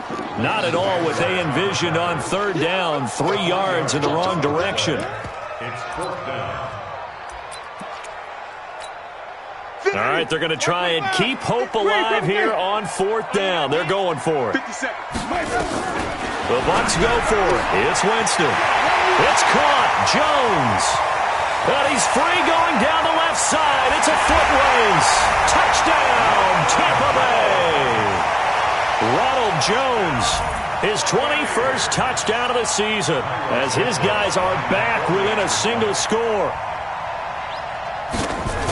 [SPEAKER 4] Not at all what they envisioned on 3rd down. 3 yards in the wrong direction.
[SPEAKER 5] It's 4th down.
[SPEAKER 4] All right, they're going to try and keep hope alive here on 4th down. They're going for it. The Bucs go for it. It's Winston. It's caught. Jones. And he's free going down the left side. It's a foot race. Touchdown, Tampa Bay. Ronald Jones, his 21st touchdown of the season, as his guys are back within a single score.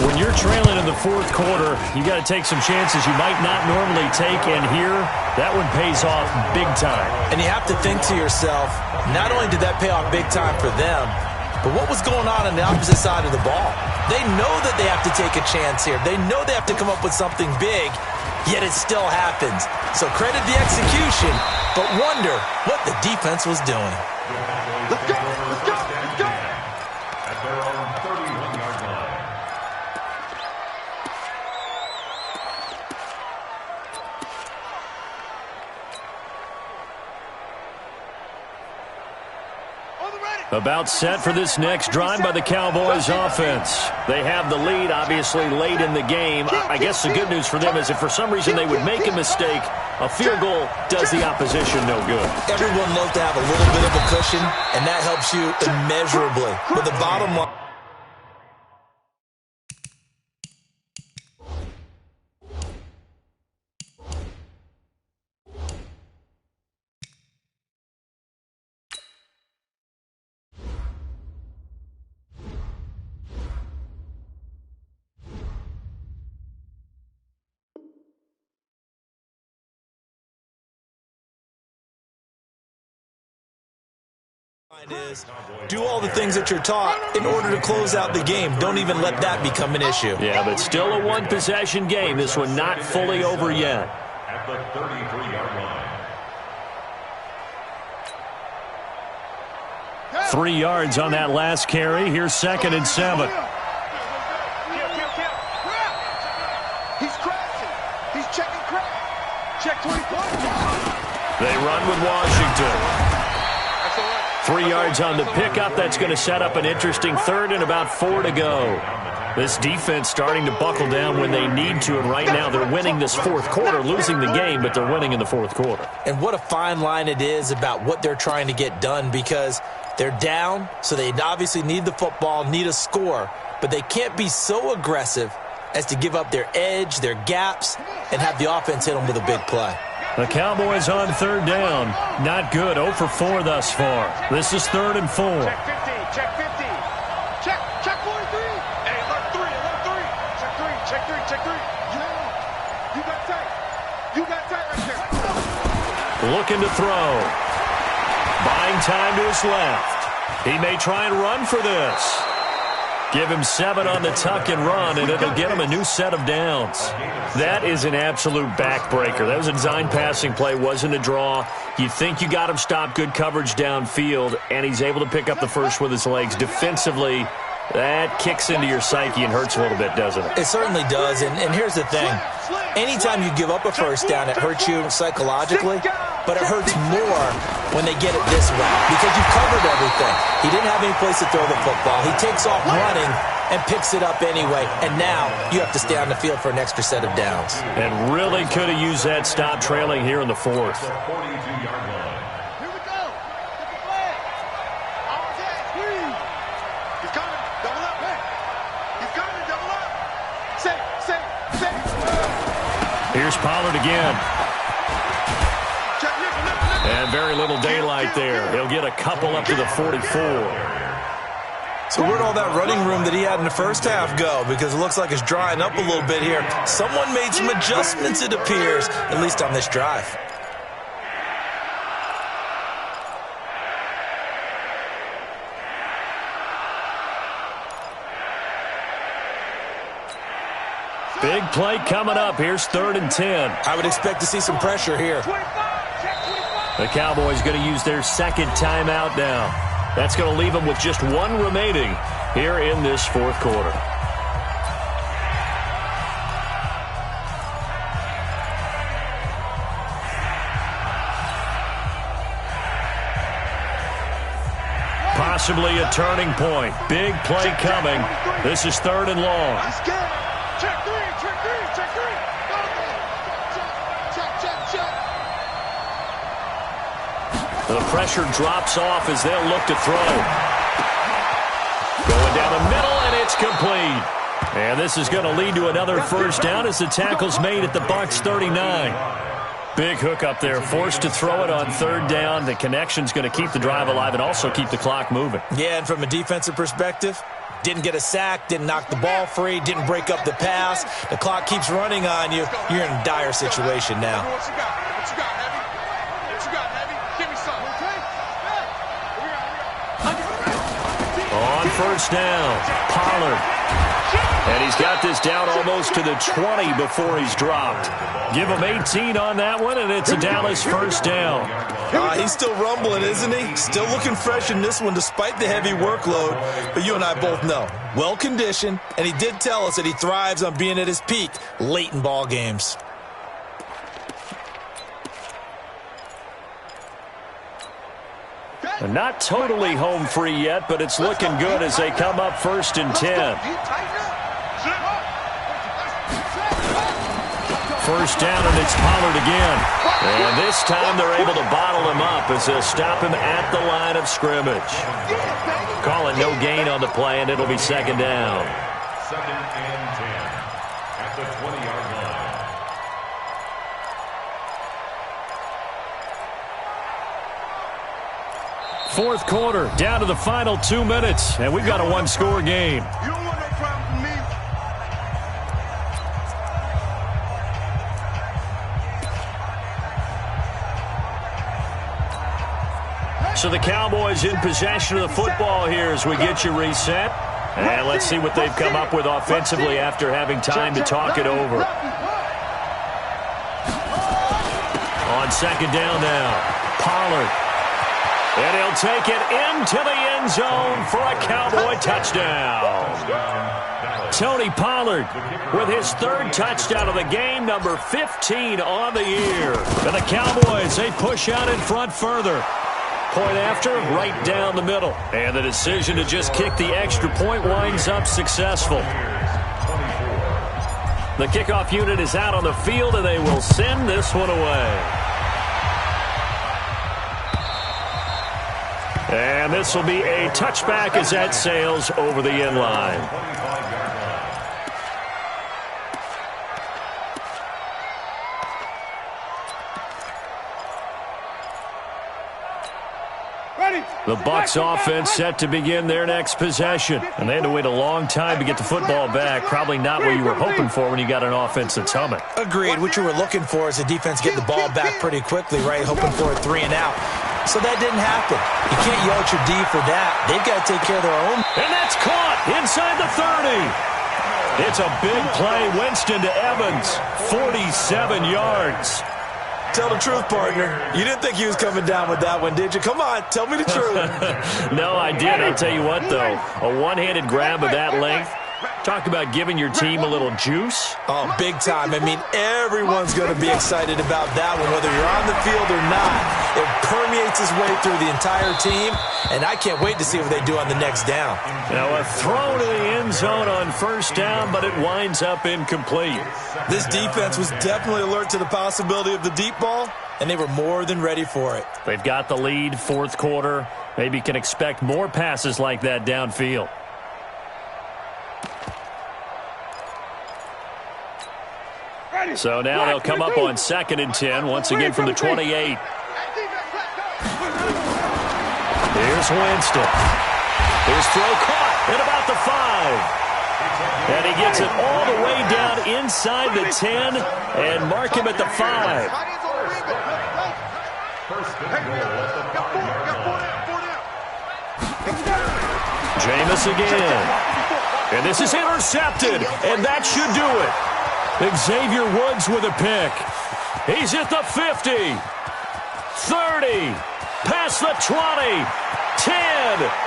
[SPEAKER 4] When you're trailing in the fourth quarter, you got to take some chances you might not normally take, and here, that one pays off big time.
[SPEAKER 6] And you have to think to yourself, not only did that pay off big time for them, but what was going on the opposite side of the ball? They know that they have to take a chance here. They know they have to come up with something big, yet it still happens. So credit the execution, but wonder what the defense was doing.
[SPEAKER 7] Let's go, let's go, let's go.
[SPEAKER 5] At their own 31-yard line.
[SPEAKER 4] About set for this next drive by the Cowboys offense. They have the lead, obviously, late in the game. I guess the good news for them is if for some reason they would make a mistake, a field goal does the opposition no good.
[SPEAKER 6] Everyone loves to have a little bit of a cushion, and that helps you immeasurably. But the bottom line, is do all the things that you're taught in order to close out the game. Don't even let that become an issue.
[SPEAKER 4] Yeah, but still a one-possession game. This one not fully over yet.
[SPEAKER 5] At at the 33-yard line.
[SPEAKER 4] 3 yards on that last carry. Here's 2nd and 7.
[SPEAKER 7] He's crashing. He's checking crash. Check 24.
[SPEAKER 4] They run with Washington. 3 yards on the pickup. That's going to set up an interesting 3rd and about 4 to go. This defense starting to buckle down when they need to, and right now they're winning this 4th quarter, losing the game, but they're winning in the 4th quarter.
[SPEAKER 6] And what a fine line it is about what they're trying to get done, because they're down, so they obviously need the football, need a score, but they can't be so aggressive as to give up their edge, their gaps, and have the offense hit them with a big play.
[SPEAKER 4] The Cowboys on 3rd down. Not good. 0 for 4 thus far. This is 3rd and 4.
[SPEAKER 7] Check 50. Check 50. Check 43. Hey, alert 3. Alert 3. Check 3. Check 3. Check 3. You got tight. You got tight right there.
[SPEAKER 4] Looking to throw. Buying time to his left. He may try and run for this. Give him 7 on the tuck and run, and it'll get him a new set of downs. That is an absolute backbreaker. That was a design passing play, wasn't a draw. You think you got him stopped, good coverage downfield, and he's able to pick up the first with his legs. Defensively, that kicks into your psyche and hurts a little bit, doesn't it?
[SPEAKER 6] It certainly does, and here's the thing. Anytime you give up a first down, it hurts you psychologically, but it hurts more when they get it this way because you've covered everything. He didn't have any place to throw the football. He takes off running and picks it up anyway, and now you have to stay on the field for an extra set of downs.
[SPEAKER 4] And really could have used that stop trailing here in the 4th.
[SPEAKER 5] 42-yard line.
[SPEAKER 7] Here we go. Get the flag. All day. He's coming. Double up. Hey. He's coming. Double up. Say.
[SPEAKER 4] Here's Pollard again. And very little daylight there. He'll get a couple up to the 44.
[SPEAKER 6] So where'd all that running room that he had in the first half go? Because it looks like it's drying up a little bit here. Someone made some adjustments, it appears, at least on this drive.
[SPEAKER 4] Big play coming up. Here's 3rd and 10.
[SPEAKER 6] I would expect to see some pressure here.
[SPEAKER 4] The Cowboys going to use their 2nd timeout now. That's going to leave them with just 1 remaining here in this 4th quarter. Possibly a turning point. Big play coming. This is 3rd and long.
[SPEAKER 7] Check 3.
[SPEAKER 4] The pressure drops off as they'll look to throw. Going down the middle, and it's complete. And this is going to lead to another first down as the tackle's made at the Bucs 39. Big hook up there, forced to throw it on 3rd down. The connection's going to keep the drive alive and also keep the clock moving.
[SPEAKER 6] Yeah, and from a defensive perspective, didn't get a sack, didn't knock the ball free, didn't break up the pass. The clock keeps running on you. You're in a dire situation now.
[SPEAKER 7] What you got, Heavy? What you got, Heavy? Give me some.
[SPEAKER 4] On first down, Pollard. And he's got this down almost to the 20 before he's dropped. Give him 18 on that one, and it's a Dallas first down.
[SPEAKER 6] He's still rumbling, isn't he? Still looking fresh in this one despite the heavy workload. But you and I both know, well-conditioned, and he did tell us that he thrives on being at his peak late in ball games.
[SPEAKER 4] Not totally home free yet, but it's looking good as they come up 1st and 10. First down, and it's Pollard again. And this time they're able to bottle him up as they'll stop him at the line of scrimmage. Calling no gain on the play, and it'll be 2nd down.
[SPEAKER 5] 2nd and 10 at the 20-yard line.
[SPEAKER 4] Fourth quarter, down to the final 2 minutes, and we've got a 1-score game.
[SPEAKER 7] You don't want no problem with me.
[SPEAKER 4] So the Cowboys in possession of the football here as we get you reset. And let's see what they've come up with offensively after having time to talk it over. On second down now, Pollard. And he'll take it into the end zone for a Cowboy touchdown. Tony Pollard with his third touchdown of the game, number 15 on the year. And the Cowboys, they push out in front further. Point after, right down the middle. And the decision to just kick the extra point winds up successful. The kickoff unit is out on the field, and they will send this one away. And this will be a touchback as that sails over the end line. The Bucs offense set to begin their next possession. And they had to wait a long time to get the football back. Probably not what you were hoping for when you got an offense that's humming.
[SPEAKER 6] Agreed. What you were looking for is the defense get the ball back pretty quickly, right? Hoping for a 3 and out. So that didn't happen. You can't yell at your D for that. They've got to take care of their own.
[SPEAKER 4] And that's caught inside the 30. It's a big play. Winston to Evans. 47 yards.
[SPEAKER 6] Tell the truth, partner. You didn't think he was coming down with that one, did you? Come on, tell me the truth.
[SPEAKER 4] No, I did. I'll tell you what, though. A one-handed grab of that length. Talk about giving your team a little juice.
[SPEAKER 6] Oh, big time. I mean, everyone's going to be excited about that one, whether you're on the field or not. It permeates its way through the entire team, and I can't wait to see what they do on the next down.
[SPEAKER 4] Now, a throw to the end zone on first down, but it winds up incomplete.
[SPEAKER 6] This defense was definitely alert to the possibility of the deep ball, and they were more than ready for it.
[SPEAKER 4] They've got the lead, fourth quarter. Maybe can expect more passes like that downfield. So now they'll come up on 2nd and 10, once again from the 28. Here's Winston. His throw caught at about the 5. And he gets it all the way down inside the 10 and mark him at the 5. Jameis again. And this is intercepted, and that should do it. Xavier Woods with a pick. He's at the 50, 30, past the 20, 10,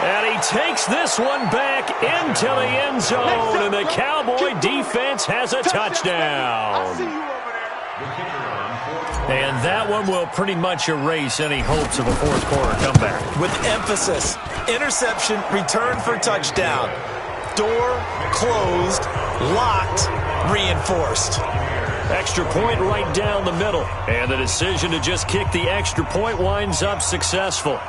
[SPEAKER 4] and he takes this one back into the end zone, and the Cowboy defense has a touchdown. And that one will pretty much erase any hopes of a fourth quarter comeback.
[SPEAKER 6] With emphasis, interception, return for touchdown. Door closed, locked, reinforced.
[SPEAKER 4] Extra point right down the middle. And the decision to just kick the extra point winds up successful.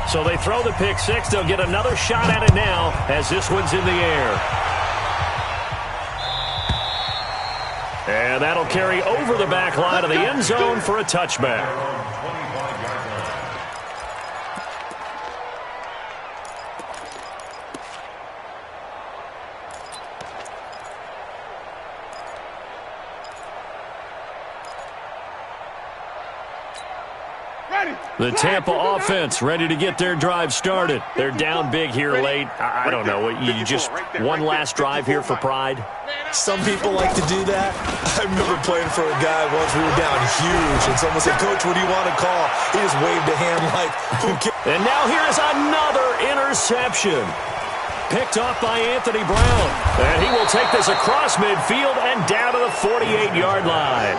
[SPEAKER 4] So they throw the pick six. They'll get another shot at it now as this one's in the air. And that'll carry over the back line of the end zone for a touchback. The Tampa offense ready to get their drive started. They're down big here late. I don't know. You just one last drive here for pride?
[SPEAKER 6] Some people like to do that. I remember playing for a guy once. We were down huge, and someone said, "Coach, what do you want to call?" He just waved a hand like, who cares?
[SPEAKER 4] And now here's another interception. Picked off by Anthony Brown. And he will take this across midfield and down to the 48-yard line.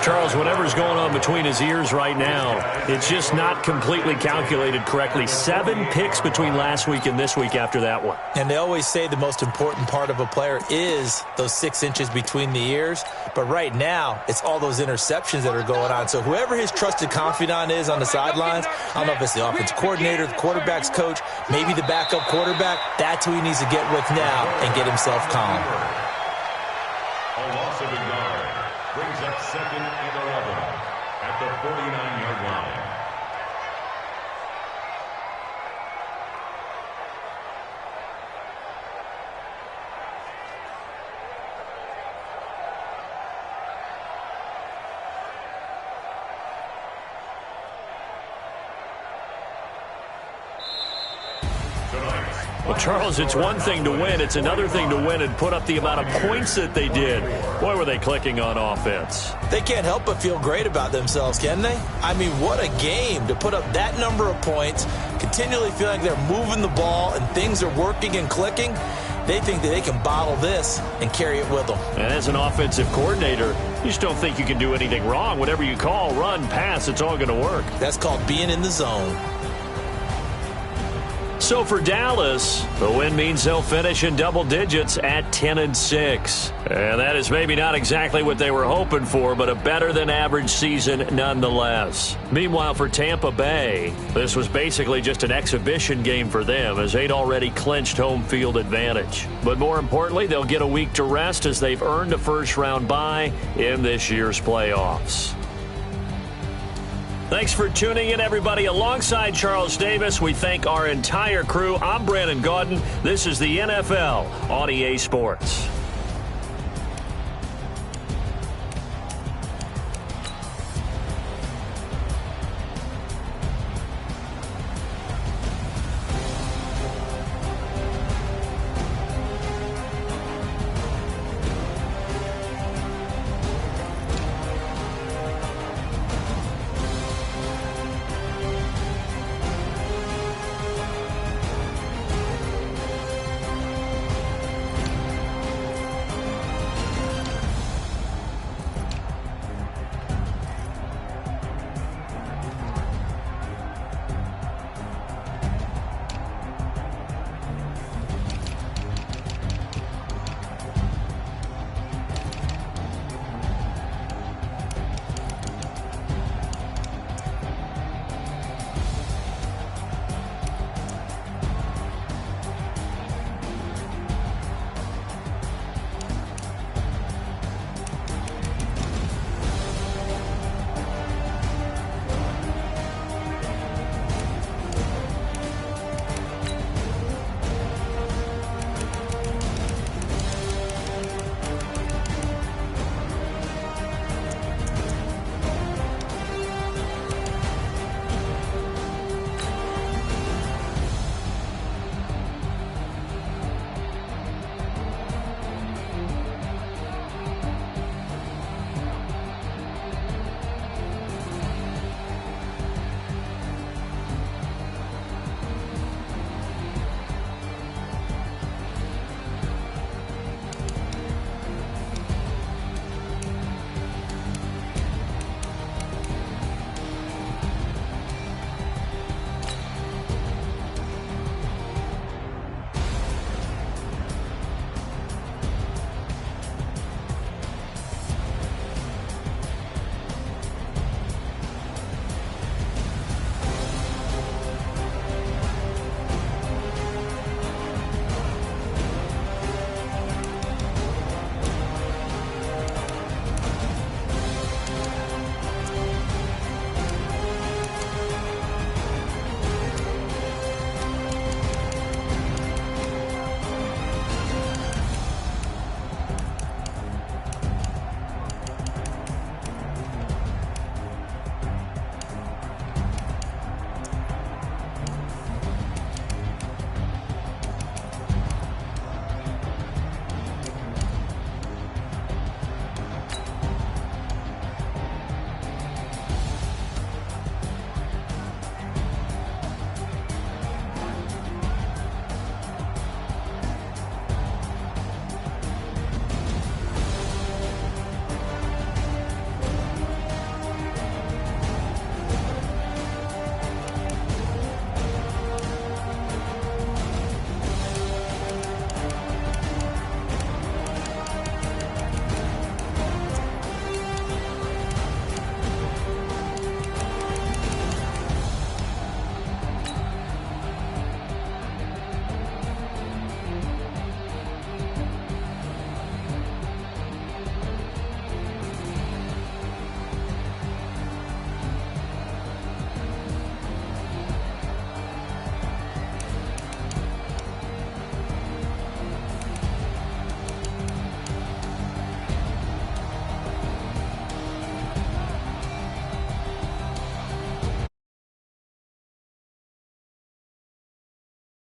[SPEAKER 4] Charles, whatever's going on between his ears right now, it's just not completely calculated correctly. 7 picks between last week and this week after that one.
[SPEAKER 6] And they always say the most important part of a player is those 6 inches between the ears. But right now, it's all those interceptions that are going on. So whoever his trusted confidant is on the sidelines, I don't know if it's the offensive coordinator, the quarterback's coach, maybe the backup quarterback, that's who he needs to get with now and get himself calm.
[SPEAKER 5] A loss of a yard brings up 2nd and 11 at the 49-yard line.
[SPEAKER 4] Well, Charles, it's one thing to win. It's another thing to win and put up the amount of points that they did. Boy, were they clicking on offense.
[SPEAKER 6] They can't help but feel great about themselves, can they? I mean, what a game to put up that number of points, continually feel like they're moving the ball and things are working and clicking. They think that they can bottle this and carry it with them.
[SPEAKER 4] And as an offensive coordinator, you just don't think you can do anything wrong. Whatever you call, run, pass, it's all going to work.
[SPEAKER 6] That's called being in the zone.
[SPEAKER 4] So for Dallas, the win means they'll finish in double digits at 10-6. And that is maybe not exactly what they were hoping for, but a better than average season nonetheless. Meanwhile, for Tampa Bay, this was basically just an exhibition game for them as they'd already clinched home field advantage. But more importantly, they'll get a week to rest as they've earned a first-round bye in this year's playoffs. Thanks for tuning in, everybody. Alongside Charles Davis, we thank our entire crew. I'm Brandon Gaudin. This is the NFL on EA Sports.